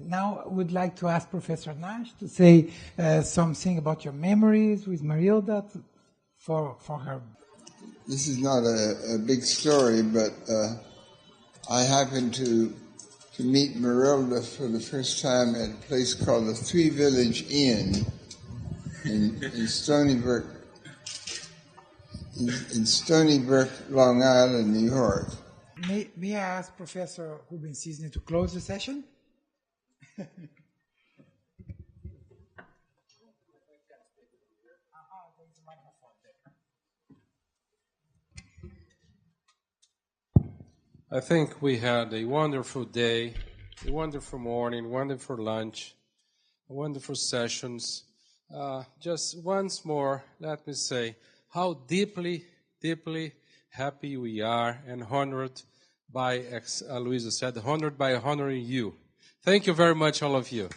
now I would like to ask Professor Nash to say something about your memories with Marilda for her. This is not a big story, but I happened to meet Marilda for the first time at a place called the Three Village Inn in Stony Brook, in Stony Brook, Long Island, New York. May I ask Professor Rubens Cysne to close the session? I think we had a wonderful day, a wonderful morning, wonderful lunch, wonderful sessions. Just once more, let me say how deeply, deeply happy we are and honored by, as Aloisio said, honored by honoring you. Thank you very much, all of you.